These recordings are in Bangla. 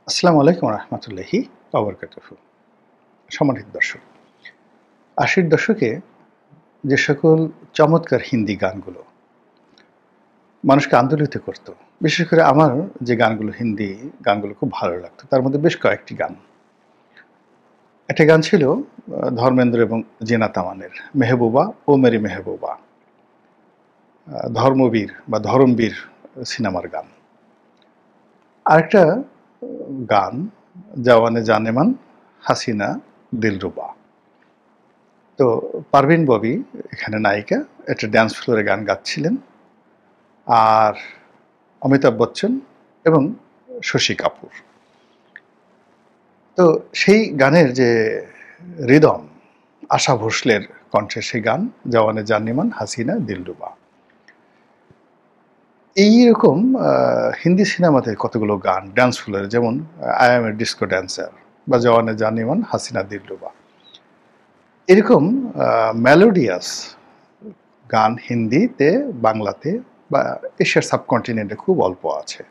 আসসালামু আলাইকুম রহমতুল্লাহি ওবরকাতুহু। সম্মানিত দর্শক, ৮০-র দশকে যে সকল চমৎকার হিন্দি গানগুলো মানুষকে আন্দোলিত করত, বিশেষ করে আমার যে গানগুলো হিন্দি গানগুলো খুব ভালো লাগতো, তার মধ্যে বেশ কয়েকটি গান। একটা গান ছিল ধর্মেন্দ্র এবং জিনা তামানের 'মেহবুবা ও মেরি মেহবুবা', ধর্মবীর বা ধরমবীর সিনেমার গান। আরেকটা গান 'জওয়ানে জানেমান হাসিনা দিলরুবা'। তো পারভীন ববি এখানে নায়িকা, একটা ড্যান্স ফ্লোরে গান গাচ্ছিলেন। আর অমিতাভ বচ্চন এবং শশী কাপুর। তো সেই গানের যে রিদম, আশা ভোসলের কণ্ঠে সেই গান 'জওয়ানে জানিমান হাসিনা দিলরুবা'। এইরকম হিন্দি সিনেমাতে কতগুলো গান ড্যান্স ফ্লোরে, যেমন 'I am A disco dancer' বা 'জওয়ানে জানিমান হাসিনা দিলরুবা'। এরকম মেলোডিয়াস গান হিন্দিতে, বাংলাতে বা এশিয়ার সাবকন্টিনেন্টে খুব অল্প আছে।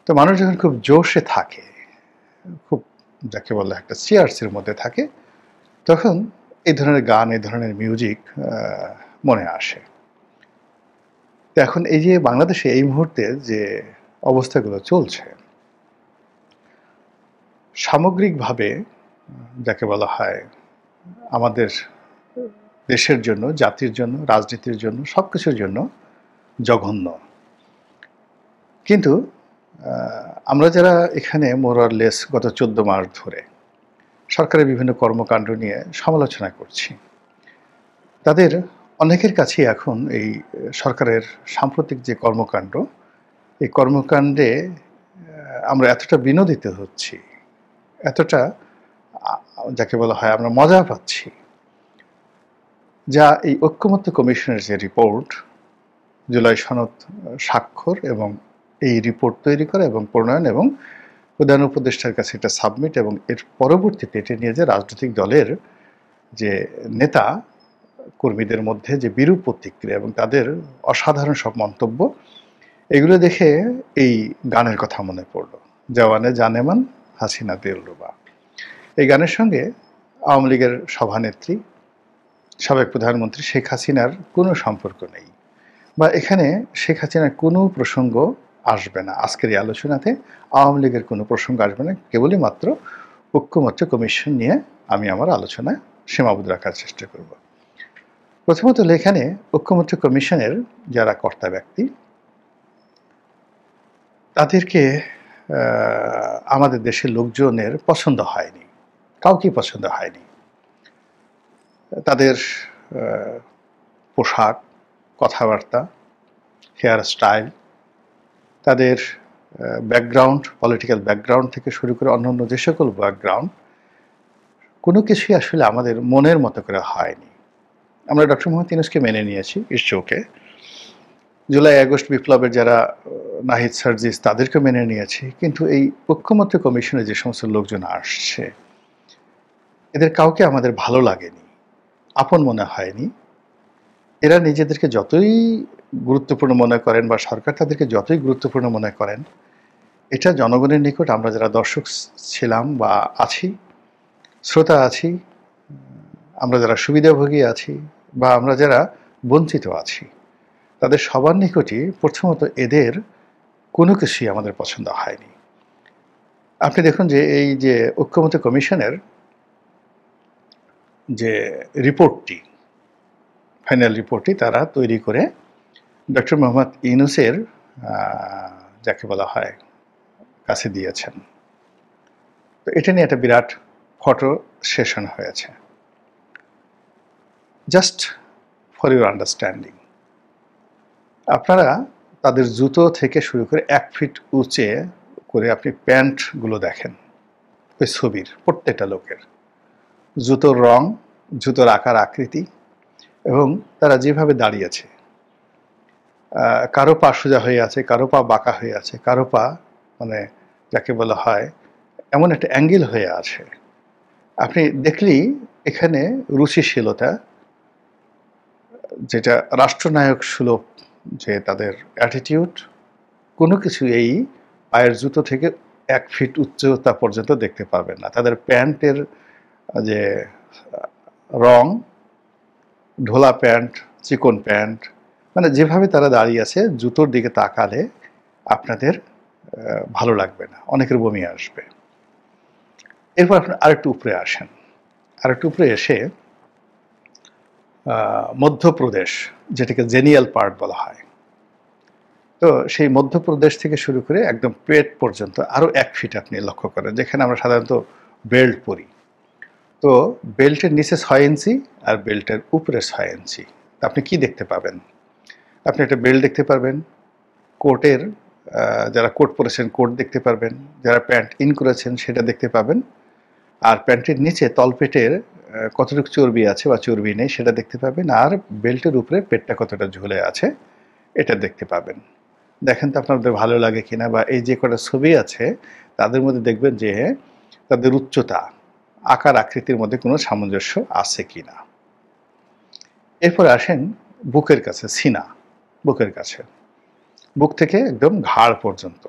তো মানুষ যখন খুব জোশে থাকে, খুব যাকে বলে একটা চিয়ার্সের মধ্যে থাকে, তখন এই ধরনের গান, এই ধরনের মিউজিক মনে আসে। তো এখন এই যে বাংলাদেশে এই মুহূর্তে যে অবস্থাগুলো চলছে, সামগ্রিকভাবে যাকে বলা হয় আমাদের দেশের জন্য, জাতির জন্য, রাজনীতির জন্য, সবকিছুর জন্য জঘন্য। কিন্তু আমরা যারা এখানে মোরারলেস গত ১৪ মাস ধরে সরকারের বিভিন্ন কর্মকাণ্ড নিয়ে সমালোচনা করছি, তাদের অনেকের কাছেই এখন এই সরকারের সাম্প্রতিক যে কর্মকাণ্ড, এই কর্মকাণ্ডে আমরা এতটা বিনোদিত হচ্ছি, এতটা যাকে বলা হয় আমরা মজা পাচ্ছি, যা এই ঐক্যমত্য কমিশনের যে রিপোর্ট, জুলাই সনদ স্বাক্ষর এবং এই রিপোর্ট তৈরি করা এবং প্রণয়ন এবং প্রধান উপদেষ্টার কাছে এটা সাবমিট এবং এর পরবর্তীতে এটা নিয়ে যে রাজনৈতিক দলের যে নেতা কর্মীদের মধ্যে যে বিরূপ প্রতিক্রিয়া এবং তাদের অসাধারণ সব মন্তব্য, এগুলো দেখে এই গানের কথা মনে পড়ল, 'জওয়ানে জানেমান হাসিনা দিলরুবা'। এই গানের সঙ্গে আওয়ামী লীগের সভানেত্রী, সাবেক প্রধানমন্ত্রী শেখ হাসিনার কোনো সম্পর্ক নেই, বা এখানে শেখ হাসিনার কোনো প্রসঙ্গ আসবে না। আজকের এই আলোচনাতে আওয়ামী লীগের কোনো প্রসঙ্গ আসবে না, কেবলই মাত্র ঐক্যমত্য কমিশন নিয়ে আমি আমার আলোচনা সীমাবদ্ধ রাখার চেষ্টা করব। প্রথমত এখানে ঐক্যমত্য কমিশনের যারা কর্তা ব্যক্তি, তাদেরকে আমাদের দেশের লোকজনের পছন্দ হয়নি, কাউকেই পছন্দ হয়নি। তাদের পোশাক, কথাবার্তা, হেয়ার স্টাইল, তাদের ব্যাকগ্রাউন্ড, পলিটিক্যাল ব্যাকগ্রাউন্ড থেকে শুরু করে অন্যান্য যে সকল ব্যাকগ্রাউন্ড, কোনো কিছুই আসলে আমাদের মনের মতো করে হয়নি। আমরা ডক্টর মোহাম্মদ ইউনূসকে মেনে নিয়েছি, ইটস ওকে। জুলাই আগস্ট বিপ্লবের যারা নাহিদ সার্জিস, তাদেরকে মেনে নিয়েছি। কিন্তু এই ঐক্যমত্য কমিশনে যে সমস্ত লোকজন আসছে, এদের কাউকে আমাদের ভালো লাগেনি, আপন মনে হয়নি। এরা নিজেদেরকে যতই গুরুত্বপূর্ণ মনে করেন বা সরকার তাদেরকে যতই গুরুত্বপূর্ণ মনে করেন, এটা জনগণের নিকট আমরা যারা দর্শক ছিলাম বা আছি, শ্রোতা আছি, আমরা যারা সুবিধাভোগী আছি বা আমরা যারা বঞ্চিত আছি, তাদের সবার নিকটই প্রথমত এদের কোনো কিছুই আমাদের পছন্দ হয়নি। আপনি দেখুন যে এই যে ঐক্যমত্য কমিশনের যে রিপোর্টটি, ফাইনাল রিপোর্টটি তারা তৈরি করে ডক্টর মোহাম্মদ ইউনূসের যাকে বলা হয় কাছে দিয়েছেন। তো এটা নিয়ে একটা বিরাট ফটো সেশন হয়েছে। জাস্ট ফর ইউর আন্ডারস্ট্যান্ডিং, আপনারা তাদের জুতো থেকে শুরু করে ১ ফিট উঁচে করে আপনি প্যান্টগুলো দেখেন, ওই ছবির প্রত্যেকটা লোকের জুতোর রং, জুতোর আকার আকৃতি এবং তারা যেভাবে দাঁড়িয়েছে, কারো পা সোজা হয়ে আছে, কারো পা বাঁকা হয়ে আছে, কারো পা মানে যাকে বলা হয় এমন একটা অ্যাঙ্গেল হয়ে আছে, আপনি দেখলেই এখানে রুচিশীলতা, যেটা রাষ্ট্রনায়ক সুলভ যে তাদের অ্যাটিটিউড, কোনো কিছু এই পায়ের জুতো থেকে 1 ফিট উচ্চতা পর্যন্ত দেখতে পাবেন না। তাদের প্যান্টের যে রং, ঢোলা প্যান্ট, চিকন প্যান্ট, মানে যেভাবে তারা দাঁড়িয়ে আছে জুতোর দিকে তাকালে আপনাদের ভালো লাগবে না, অনেকের বমি আসবে। এরপর আপনি আরেকটু উপরে আসেন, আরেকটু উপরে এসে মধ্যপ্রদেশ, যেটাকে জেনিয়াল পার্ট বলা হয়, তো সেই মধ্যপ্রদেশ থেকে শুরু করে একদম পেট পর্যন্ত আরও 1 ফিট আপনি লক্ষ্য করেন, যেখানে আমরা সাধারণত বেল্ট পরি। তো বেল্টের নিচে 6 ইঞ্চি আর বেল্টের উপরে 6 ইঞ্চি। আপনি কি দেখতে পাবেন? আপনি একটা বেল্ট দেখতে পারবেন, কোটের যারা কোট পরেছেন কোট দেখতে পারবেন, যারা প্যান্ট ইন করেছেন সেটা দেখতে পাবেন, আর প্যান্টের নিচে তলপেটের কতটুকু চর্বি আছে বা চর্বি নেই সেটা দেখতে পাবেন, আর বেল্টের উপরে পেটটা কতটা ঝুলে আছে এটা দেখতে পাবেন। দেখেন তো আপনাদের ভালো লাগে কিনা, বা এই যে কটা ছবি আছে তাদের মধ্যে দেখবেন যে তাদের উচ্চতা, আকার আকৃতির মধ্যে কোনো সামঞ্জস্য আছে কিনা। এরপর আসেন বুকের কাছে, সিনা, বুকের কাছে, বুক থেকে একদম ঘাড় পর্যন্ত।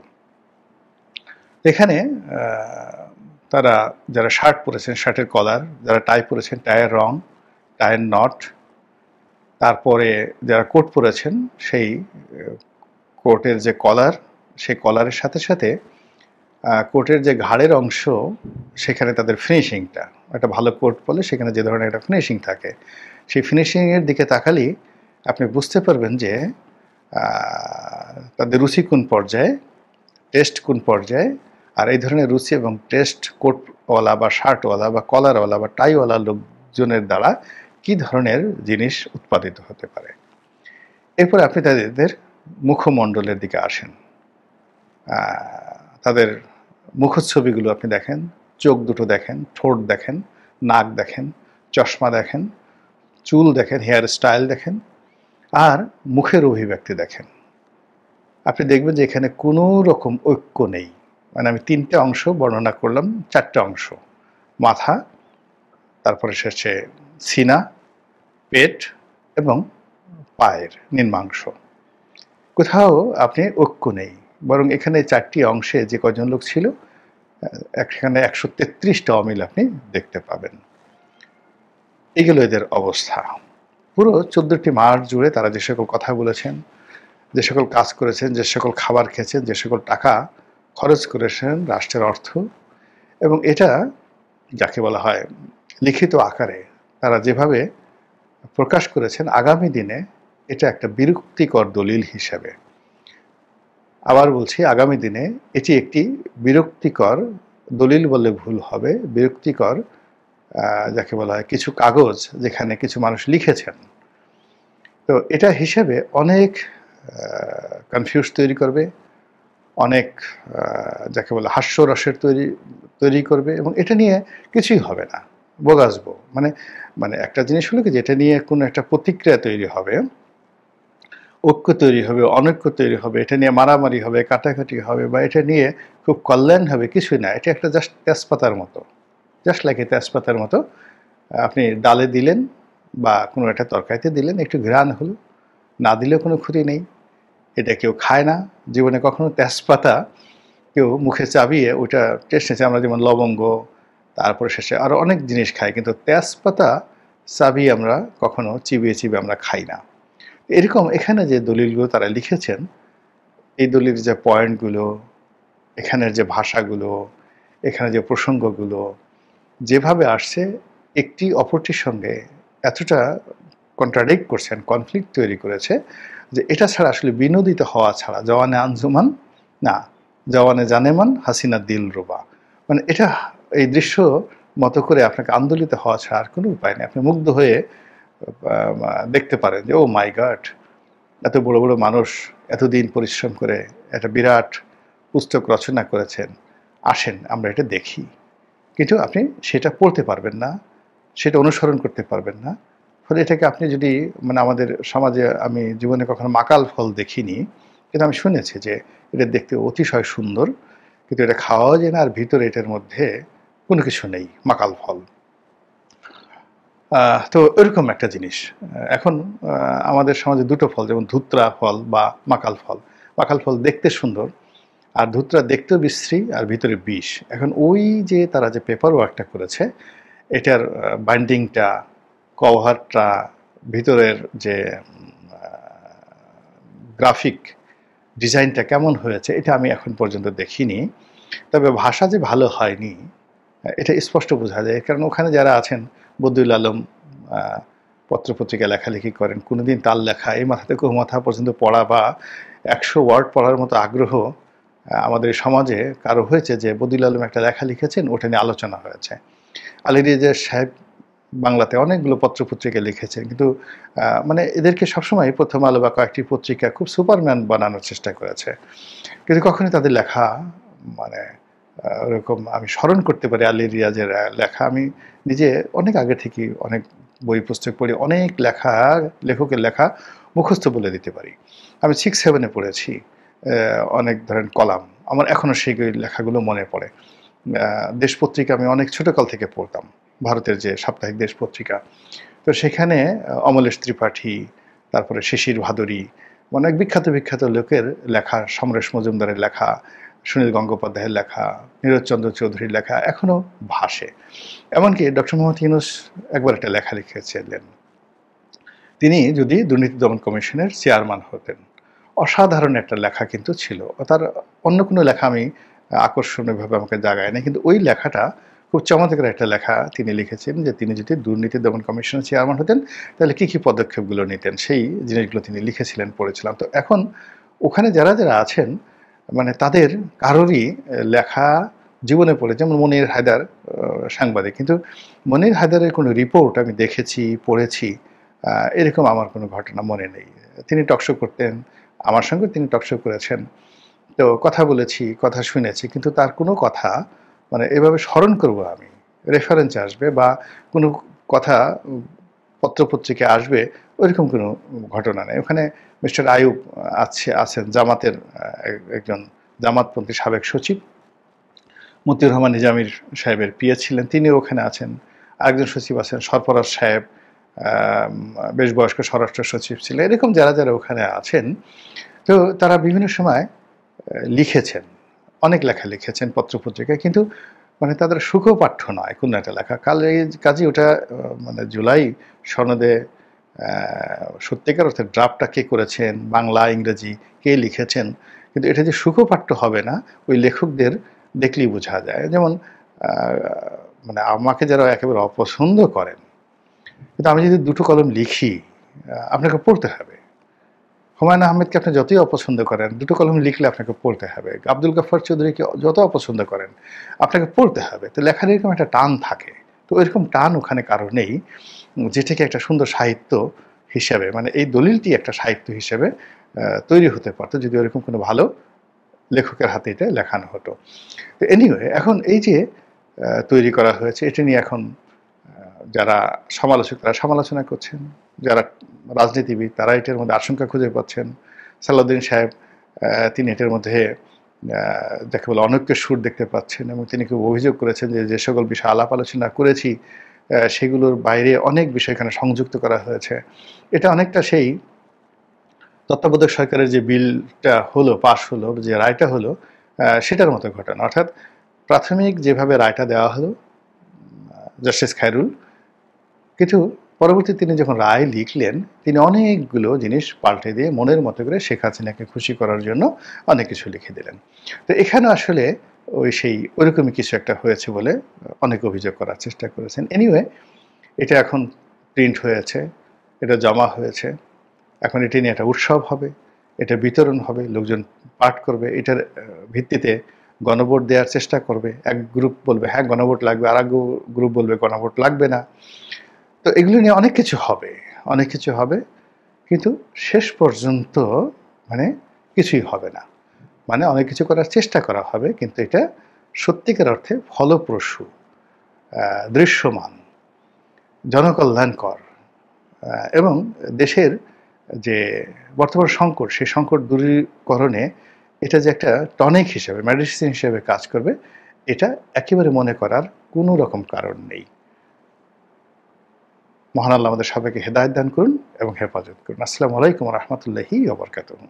এখানে তারা যারা শার্ট পরেছেন শার্টের কলার, যারা টাই পরেছেন টাইয়ের রং, টাইয়ের নট, তারপরে যারা কোট পরেছেন সেই কোটের যে কলার, সেই কলারের সাথে সাথে কোটের যে ঘাড়ের অংশ সেখানে তাদের ফিনিশিংটা, একটা ভালো কোট পরলে সেখানে যে ধরনের একটা ফিনিশিং থাকে, সেই ফিনিশিংয়ের দিকে তাকালেই আপনি বুঝতে পারবেন যে তাদের রুচি কোন পর্যায়ে, টেস্ট কোন পর্যায়ে। আর এই ধরনের রুচি এবং টেস্ট কোটওয়ালা বা শার্টওয়ালা বা কলারওয়ালা বা টাইওয়ালা লোকজনের দ্বারা কি ধরনের জিনিস উৎপাদিত হতে পারে। এরপরে আপনি তাদের মুখমণ্ডলের দিকে আসেন, তাদের মুখচ্ছবিগুলো আপনি দেখেন, চোখ দুটো দেখেন, ঠোঁট দেখেন, নাক দেখেন, চশমা দেখেন, চুল দেখেন, হেয়ার স্টাইল দেখেন, আর মুখের অভিব্যক্তি দেখেন। আপনি দেখবেন যে এখানে কোনো রকম ঐক্য নেই। মানে আমি 3টে অংশ বর্ণনা করলাম, 4টে অংশ, মাথা, তারপরে শেষে সিনা, পেট এবং পায়ের নিম্নাংশ, কোথাও আপনি ঐক্য নেই। বরং এখানে 4টি অংশে যে কজন লোক ছিল এখানে 133টা অমিল আপনি দেখতে পাবেন। এগুলো এদের অবস্থা। পুরো 14টি মাস জুড়ে তারা যে সকল কথা বলেছেন, যে সকল কাজ করেছেন, যে সকল খাবার খেয়েছেন, যে সকল টাকা খরচ করেছেন রাষ্ট্রের অর্থ, এবং এটা যাকে বলা হয় লিখিত আকারে তারা যেভাবে প্রকাশ করেছেন, আগামী দিনে এটা একটা বিরক্তিকর দলিল হিসেবে, আবার বলছি আগামী দিনে এটি একটি বিরক্তিকর দলিল বললে ভুল হবে, বিরক্তিকর যাকে বলা হয় কিছু কাগজ যেখানে কিছু মানুষ লিখেছেন, তো এটা হিসেবে অনেক কনফিউজ তৈরি করবে, অনেক যাকে বলে হাস্যরসের তৈরি করবে, এবং এটা নিয়ে কিছুই হবে না, বোগাসবো। মানে মানে একটা জিনিস হলো কি, যেটা নিয়ে কোনো একটা প্রতিক্রিয়া তৈরি হবে, ঐক্য তৈরি হবে, অনৈক্য তৈরি হবে, এটা নিয়ে মারামারি হবে, কাটাকাটি হবে, বা এটা নিয়ে খুব কল্যাণ হবে, কিছুই না। এটা একটা জাস্ট তেজপাতার মতো, জাস্ট লাইক এ তেজপাতার মতো। আপনি ডালে দিলেন বা কোনো একটা তরকারিতে দিলেন, একটু ঘ্রাণ হলো, না দিলেও কোনো ক্ষতি নেই। এটা কেউ খায় না, জীবনে কখনো তেজপাতা কেউ মুখে চাবিয়ে ওইটা টেস্ট নিয়েছে। আমরা যেমন লবঙ্গ, তারপরে শেষে আরও অনেক জিনিস খাই, কিন্তু তেজপাতা চাবিয়ে আমরা কখনো চিবিয়ে চিবিয়ে আমরা খাই না। এরকম এখানে যে দলিলগুলো তারা লিখেছেন, এই দলিলের যে পয়েন্টগুলো, এখানের যে ভাষাগুলো, এখানে যে প্রসঙ্গগুলো যেভাবে আসছে, একটি অপরটির সঙ্গে এতটা কন্ট্রাডিক্ট করছেন, কনফ্লিক্ট তৈরি করেছে, যে এটা ছাড়া আসলে বিনোদিত হওয়া ছাড়া, জওয়ানে আঞ্জুমান না, জওয়ানে জানেমান হাসিনা দিল রুবা, মানে এটা এই দৃশ্য মতো করে আপনাকে আন্দোলিত হওয়া ছাড়া আর কোনো উপায় নেই। আপনি মুগ্ধ হয়ে দেখতে পারেন যে ও মাই গড, এত বড় বড় মানুষ এতদিন পরিশ্রম করে একটা বিরাট পুস্তক রচনা করেছেন, আসেন আমরা এটা দেখি। কিন্তু আপনি সেটা পড়তে পারবেন না, সেটা অনুসরণ করতে পারবেন না। ফলে এটাকে আপনি যদি, মানে আমাদের সমাজে আমি জীবনে কখনো মাকাল ফল দেখিনি, কিন্তু আমি শুনেছি যে এটা দেখতে অতিশয় সুন্দর, কিন্তু এটা খাওয়াও যায় না, আর ভিতরে এটার মধ্যে কোনো কিছু নেই, মাকাল ফল। তো এরকম একটা জিনিস। এখন আমাদের সমাজে দুটো ফল, যেমন ধুত্রা ফল বা মাকাল ফল। মাকাল ফল দেখতে সুন্দর, আর ধূতরা দেখতেও বিশ্রী আর ভিতরে বিষ। এখন ওই যে তারা যে পেপার ওয়ার্কটা করেছে, এটার বাইন্ডিংটা, কভারটা, ভিতরের যে গ্রাফিক ডিজাইনটা কেমন হয়েছে এটা আমি এখন পর্যন্ত দেখিনি। তবে ভাষা যে ভালো হয়নি এটা স্পষ্ট বোঝা যায়, কারণ ওখানে যারা আছেন, বদিউল আলম পত্রপত্রিকা লেখালেখি করেন, কোনোদিন তার লেখা এই মাথা থেকে ও মাথা পর্যন্ত পড়া বা 100 ওয়ার্ড পড়ার মতো আগ্রহ আমাদের সমাজে কারো হয়েছে যে বদিউল আলম একটা লেখা লিখেছেন, ওটা নিয়ে আলোচনা হয়েছে। আলী রিয়াজ সাহেব বাংলাতে অনেকগুলো পত্রপত্রিকা লিখেছেন, কিন্তু মানে এদেরকে সবসময় প্রথম আলো বা কয়েকটি পত্রিকা খুব সুপারম্যান বানানোর চেষ্টা করেছে, কিন্তু কখনোই তাদের লেখা মানে ওরকম আমি স্মরণ করতে পারি আলী রিয়াজের লেখা। আমি নিজে অনেক আগে থেকে অনেক বই পুস্তক পড়ি, অনেক লেখকের লেখা মুখস্থ বলে দিতে পারি। আমি 6-7-এ পড়েছি অনেক ধরেন কলাম, আমার এখনও সেই লেখাগুলো মনে পড়ে। দেশ পত্রিকা আমি অনেক ছোটকাল থেকে পড়তাম, ভারতের যে সাপ্তাহিক দেশ পত্রিকা। তো সেখানে অমলেশ ত্রিপাঠী, তারপরে শিশির ভাদুরী, অনেক বিখ্যাত বিখ্যাত লোকের লেখা, সমরেশ মজুমদারের লেখা, সুনীল গঙ্গোপাধ্যায়ের লেখা, নীরজচন্দ্র চৌধুরীর লেখা এখনও ভাসে। এমনকি ডক্টর মোহাম্মদ ইউনূস একবার একটা লেখা লিখেছিলেন, তিনি যদি দুর্নীতি দমন কমিশনের চেয়ারম্যান হতেন। অসাধারণ একটা লেখা কিন্তু ছিল। তার অন্য কোনো লেখা আমি আকর্ষণীয়ভাবে আমাকে জাগায় না, কিন্তু ওই লেখাটা খুব চমৎকার একটা লেখা তিনি লিখেছেন যে তিনি যদি দুর্নীতি দমন কমিশনের চেয়ারম্যান হতেন তাহলে কী কী পদক্ষেপগুলো নিতেন, সেই জিনিসগুলো তিনি লিখেছিলেন, পড়েছিলাম। তো এখন ওখানে যারা যারা আছেন মানে তাদের কারোরই লেখা জীবনে পড়ে, যেমন মনির হায়দার সাংবাদিক, কিন্তু মনির হায়দারের কোনো রিপোর্ট আমি দেখেছি, পড়েছি এরকম আমার কোনো ঘটনা মনে নেই। তিনি টকশো করতেন, আমার সঙ্গে তিনি টকশো করেছেন, তো কথা বলেছি, কথা শুনেছি, কিন্তু তার কোনো কথা মানে এভাবে স্মরণ করব আমি, রেফারেন্স আসবে বা কোনো কথা পত্রপত্রিকায় আসবে ওইরকম কোনো ঘটনা নেই। ওখানে মিস্টার আইয়ুব আছেন, জামাতের একজন জামাতপন্থী সাবেক সচিব, মতিউর রহমান নিজামীর সাহেবের পিএ ছিলেন, তিনিও ওখানে আছেন। আরেকজন সচিব আছেন সরফরাজ সাহেব, বেশ বয়স্ক স্বরাষ্ট্র সচিব ছিলেন। এরকম যারা যারা ওখানে আছেন, তো তারা বিভিন্ন সময় লিখেছেন, অনেক লেখা লিখেছেন পত্রপত্রিকায়, কিন্তু মানে তাদের সুখপাঠ্য নয় কোনো একটা লেখা। কাজে ওটা মানে জুলাই সনদে সত্যিকার অর্থে ড্রাফটটা কে করেছেন, বাংলা ইংরেজি কে লিখেছেন, কিন্তু এটা যে সুখপাঠ্য হবে না ওই লেখকদের দেখলেই বোঝা যায়। যেমন মানে আমাকে যারা একেবারে অপছন্দ করেন, কিন্তু আমি যদি দুটো কলম লিখি আপনাকে পড়তে হবে। হুমায়ুন আহমেদকে আপনি যতই অপছন্দ করেন, দুটো কলম লিখলে আপনাকে পড়তে হবে। আব্দুল গাফফার চৌধুরীকে যত অপছন্দ করেন, আপনাকে পড়তে হবে। তো লেখার এরকম একটা টান থাকে, তো এরকম টান ওখানে কারো নেই, যেটাকে একটা সুন্দর সাহিত্য হিসেবে মানে এই দলিলটি একটা সাহিত্য হিসেবে তৈরি হতে পারতো যদি ওরকম কোনো ভালো লেখকের হাতে এটা লেখানো হতো। তো এনিওয়ে এখন এই যে তৈরি করা হয়েছে, এটা নিয়ে এখন যারা সমালোচক তারা সমালোচনা করছেন, যারা রাজনীতিবিদ তারা এটার মধ্যে আশঙ্কা খুঁজে পাচ্ছেন। সালাউদ্দিন সাহেব তিনি এটার মধ্যে যাকে বলে অনৈক্যের সুর দেখতে পাচ্ছেন, এবং তিনি খুব অভিযোগ করেছেন যে যে সকল বিষয় আলাপ আলোচনা করেছি সেগুলোর বাইরে অনেক বিষয় এখানে সংযুক্ত করা হয়েছে। এটা অনেকটা সেই তত্ত্বাবধায়ক সরকারের যে বিলটা হলো, পাশ হলো, যে রায়টা হলো সেটার মতো ঘটনা। অর্থাৎ প্রাথমিক যেভাবে রায়টা দেওয়া হলো জাস্টিস খায়রুল, কিন্তু পরবর্তী তিনি যখন রায় লিখলেন তিনি অনেকগুলো জিনিস পাল্টে দিয়ে মনের মতো করে শেখ হাসিনাকে খুশি করার জন্য অনেক কিছু লিখে দিলেন। তো এখানে আসলে ওইরকমই কিছু একটা হয়েছে বলে অনেক অভিযোগ করার চেষ্টা করেছেন। এনিওয়ে এটা এখন প্রিন্ট হয়েছে, এটা জমা হয়েছে, এখন এটি নিয়ে একটা উৎসব হবে, এটা বিতরণ হবে, লোকজন পাঠ করবে, এটার ভিত্তিতে গণভোট দেওয়ার চেষ্টা করবে। এক গ্রুপ বলবে হ্যাঁ গণভোট লাগবে, আর এক গ্রুপ বলবে গণভোট লাগবে না। তো এগুলো নিয়ে অনেক কিছু হবে, অনেক কিছু হবে, কিন্তু শেষ পর্যন্ত মানে কিছুই হবে না। মানে অনেক কিছু করার চেষ্টা করা হবে, কিন্তু এটা সত্যিকার অর্থে ফলপ্রসূ, দৃশ্যমান, জনকল্যাণকর এবং দেশের যে বর্তমান সংকট, সেই সংকট দূরীকরণে এটা যে একটা টনিক হিসেবে, মেডিসিন হিসেবে কাজ করবে, এটা একেবারে মনে করার কোনো রকম কারণ নেই। মহান আল্লাহ আমাদের সবাইকে হেদায়েত দান করুন এবং হেফাজত করুন। আসসালামু আলাইকুম ওয়া রাহমাতুল্লাহি ওয়া বারাকাতুহু।